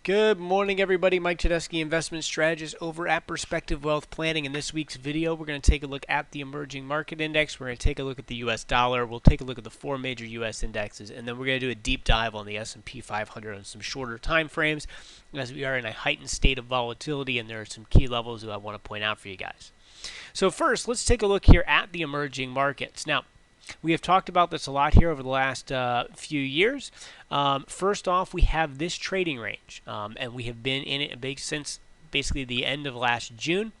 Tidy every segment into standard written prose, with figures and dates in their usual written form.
Good morning, everybody. Mike Tedeschi, investment strategist over at Perspective Wealth Planning. In this week's video, we're going to take a look at the emerging market index. We're going to take a look at the U.S. dollar. We'll take a look at the 4 major U.S. indexes, and then we're going to do a deep dive on the S&P 500 on some shorter time frames, as we are in a heightened state of volatility, and there are some key levels that I want to point out for you guys. So first, let's take a look here at the emerging markets. Now, we have talked about this a lot here over the last few years. First off, we have this trading range, and we have been in it since basically the end of last June.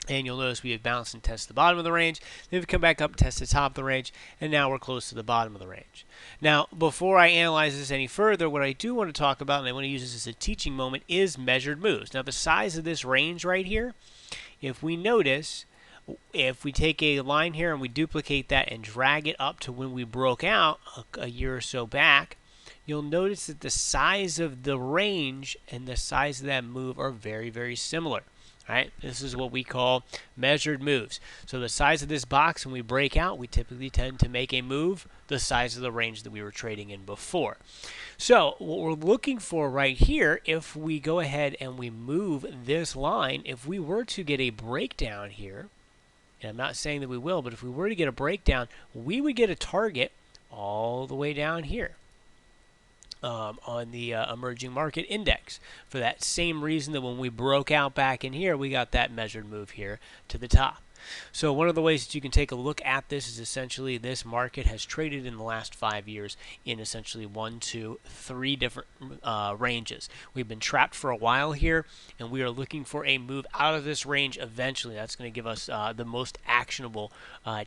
And you'll notice we have bounced and tested the bottom of the range. Then we've come back up, tested the top of the range, and now we're close to the bottom of the range. Now, before I analyze this any further, what I do want to talk about, and I want to use this as a teaching moment, is measured moves. Now, the size of this range right here, if we notice, if we take a line here and we duplicate that and drag it up to when we broke out a year or so back, you'll notice that the size of the range and the size of that move are very, very similar. Right? This is what we call measured moves. So the size of this box when we break out, we typically tend to make a move the size of the range that we were trading in before. So what we're looking for right here, if we go ahead and we move this line, if we were to get a breakdown here, and I'm not saying that we will, but if we were to get a breakdown, we would get a target all the way down here on the emerging market index, for that same reason that when we broke out back in here, we got that measured move here to the top. So one of the ways that you can take a look at this is essentially this market has traded in the last 5 years in essentially 1, 2, 3 different ranges. We've been trapped for a while here, and we are looking for a move out of this range eventually. That's going to give us the most actionable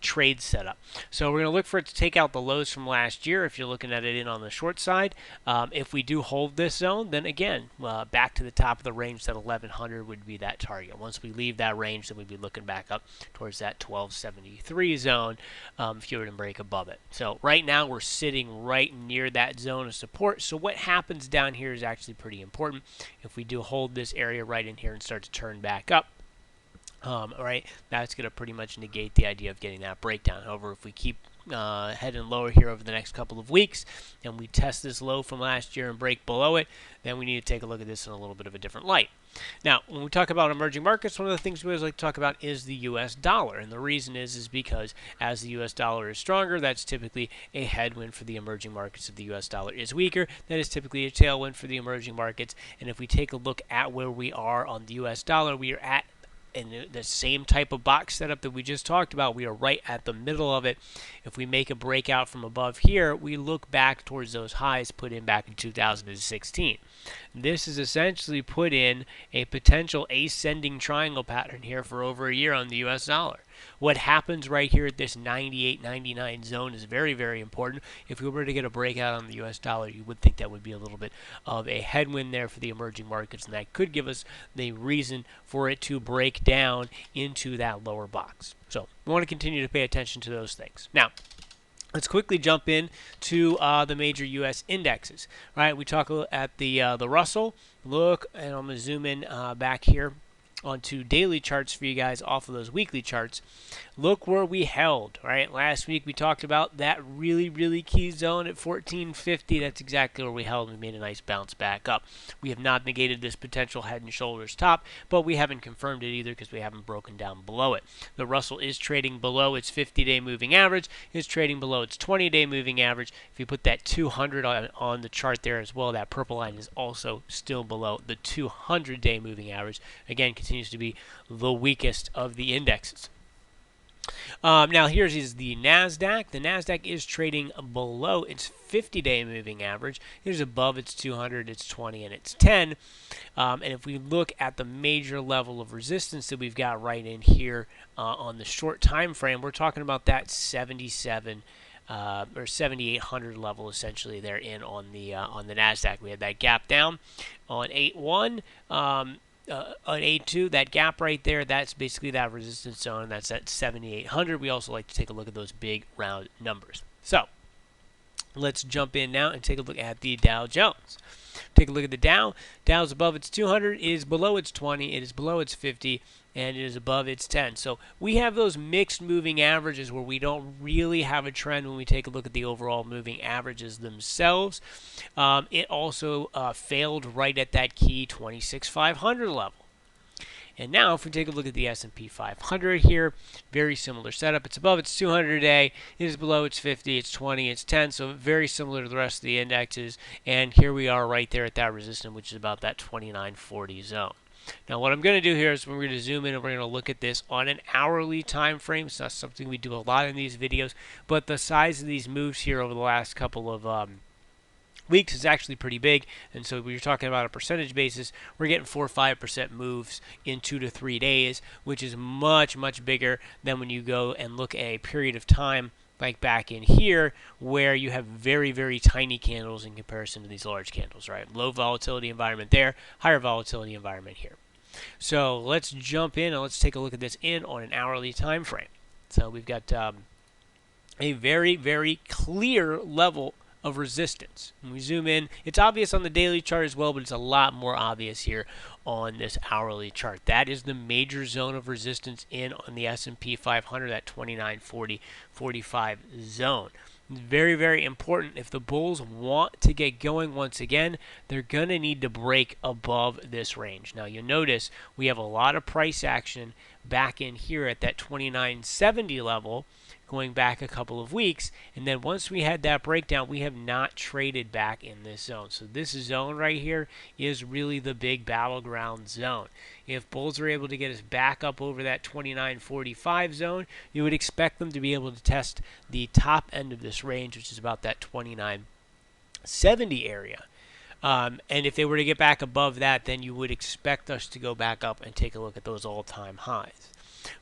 trade setup. So we're going to look for it to take out the lows from last year if you're looking at it in on the short side. If we do hold this zone, then again, back to the top of the range, that 1100 would be that target. Once we leave that range, then we'd be looking back up towards that 1273 zone if you were to break above it. So right now we're sitting right near that zone of support. So what happens down here is actually pretty important. If we do hold this area right in here and start to turn back up, right, that's going to pretty much negate the idea of getting that breakdown. However, if we keep heading lower here over the next couple of weeks and we test this low from last year and break below it, then we need to take a look at this in a little bit of a different light. Now, when we talk about emerging markets, one of the things we always like to talk about is the U.S. dollar. And the reason is because as the U.S. dollar is stronger, that's typically a headwind for the emerging markets. If the U.S. dollar is weaker, that is typically a tailwind for the emerging markets. And if we take a look at where we are on the U.S. dollar, we are at in the same type of box setup that we just talked about. We are right at the middle of it. If we make a breakout from above here, we look back towards those highs put in back in 2016. This is essentially put in a potential ascending triangle pattern here for over a year on the U.S. dollar. What happens right here at this 98-99 zone is very, very important. If we were to get a breakout on the U.S. dollar, you would think that would be a little bit of a headwind there for the emerging markets, and that could give us the reason for it to break down into that lower box. So we want to continue to pay attention to those things. Now, let's quickly jump in to the major U.S. indexes. Right, we talk at the Russell. Look, and I'm going to zoom in back here onto daily charts for you guys off of those weekly charts. Look where we held, right? Last week we talked about that really, really key zone at 1450. That's exactly where we held. We made a nice bounce back up. We have not negated this potential head and shoulders top, but we haven't confirmed it either because we haven't broken down below it. The Russell is trading below its 50-day moving average. It's trading below its 20-day moving average. If you put that 200 on the chart there as well, that purple line is also still below the 200-day moving average. Again, continues to be the weakest of the indexes. Now here's the NASDAQ. The NASDAQ is trading below its 50-day moving average. Here's above its 200, its 20, and its 10. And if we look at the major level of resistance that we've got right in here on the short time frame, we're talking about that 77 or 7,800 level essentially there in on the NASDAQ. We had that gap down on 8.1. On A2, that gap right there, that's basically that resistance zone. That's at 7,800. We also like to take a look at those big round numbers. So Let's jump in now and take a look at the Dow Jones. Take a look at the Dow. Dow's above its 200, it is below its 20, it is below its 50, and it is above its 10. So we have those mixed moving averages where we don't really have a trend when we take a look at the overall moving averages themselves. It also failed right at that key 26,500 level. And now if we take a look at the S&P 500 here, very similar setup. It's above its 200 day, it is below its 50, it's 20, it's 10, so very similar to the rest of the indexes. And here we are right there at that resistance, which is about that 2940 zone. Now what I'm going to do here is we're going to zoom in and we're going to look at this on an hourly time frame. It's not something we do a lot in these videos, but the size of these moves here over the last couple of weeks is actually pretty big, and so we were talking about a percentage basis. We're getting 4 or 5% moves in 2 to 3 days, which is much bigger than when you go and look at a period of time like back in here where you have very tiny candles in comparison to these large candles, right? Low volatility environment there, higher volatility environment here. So let's jump in and let's take a look at this on an hourly time frame. So we've got a very clear level of resistance. When we zoom in, it's obvious on the daily chart as well, but it's a lot more obvious here on this hourly chart. That is the major zone of resistance on the S&P 500, that 2940-45 zone. Very important. If the bulls want to get going once again, they're going to need to break above this range. Now you'll notice we have a lot of price action back in here at that 2970 level, going back a couple of weeks, and then once we had that breakdown, we have not traded back in this zone. So this zone right here is really the big battleground zone. If bulls are able to get us back up over that 2945 zone, you would expect them to be able to test the top end of this range, which is about that 2970 area. And if they were to get back above that, then you would expect us to go back up and take a look at those all-time highs.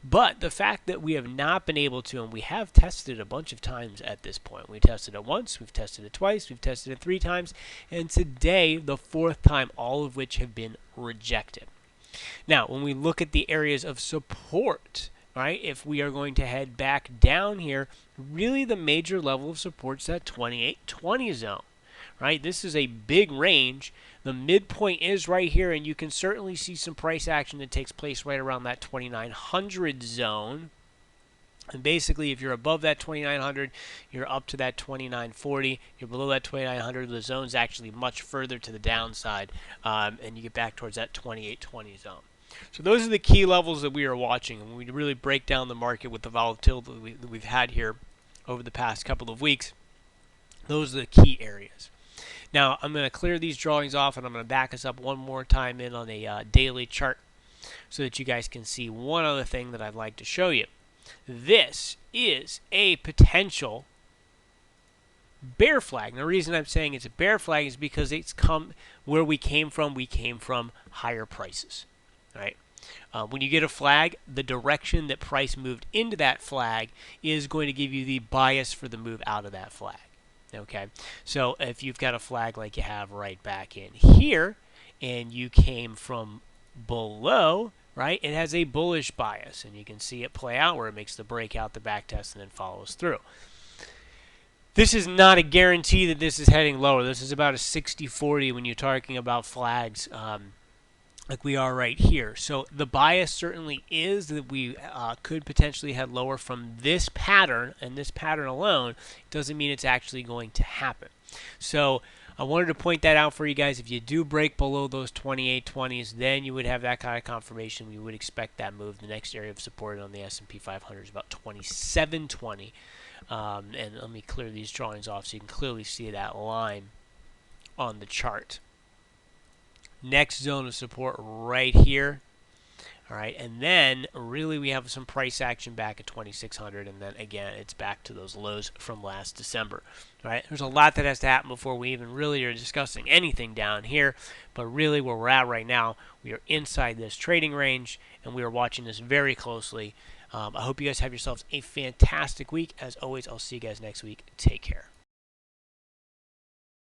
But the fact that we have not been able to, and we have tested a bunch of times at this point. We tested it once, we've tested it twice, we've tested it 3 times, and today the 4th time, all of which have been rejected. Now, when we look at the areas of support, right, if we are going to head back down here, really the major level of support is that 2820 zone. Right, this is a big range. The midpoint is right here, and you can certainly see some price action that takes place right around that 2900 zone. And basically, if you're above that 2900, you're up to that 2940. You're below that 2900, the zone's actually much further to the downside, and you get back towards that 2820 zone. So those are the key levels that we are watching, and we really break down the market with the volatility that we've had here over the past couple of weeks. Those are the key areas. Now, I'm going to clear these drawings off, and I'm going to back us up one more time in on a daily chart so that you guys can see one other thing that I'd like to show you. This is a potential bear flag. And the reason I'm saying it's a bear flag is because it's come where we came from higher prices. Right? When you get a flag, the direction that price moved into that flag is going to give you the bias for the move out of that flag. Okay, so if you've got a flag like you have right back in here, and you came from below, right, it has a bullish bias, and you can see it play out where it makes the breakout, the back test, and then follows through. This is not a guarantee that this is heading lower. This is about a 60-40 when you're talking about flags like we are right here. So the bias certainly is that we could potentially head lower from this pattern, and this pattern alone doesn't mean it's actually going to happen. So I wanted to point that out for you guys. If you do break below those 2820s, then you would have that kind of confirmation. We would expect that move. The next area of support on the S&P 500 is about 2720. And let me clear these drawings off so you can clearly see that line on the chart. Next zone of support right here. All right, and then really we have some price action back at 2600, and then again it's back to those lows from last December. All right, there's a lot that has to happen before we even really are discussing anything down here, but really where we're at right now, we are inside this trading range, and we are watching this very closely. I hope you guys have yourselves a fantastic week. As always, I'll see you guys next week. Take care.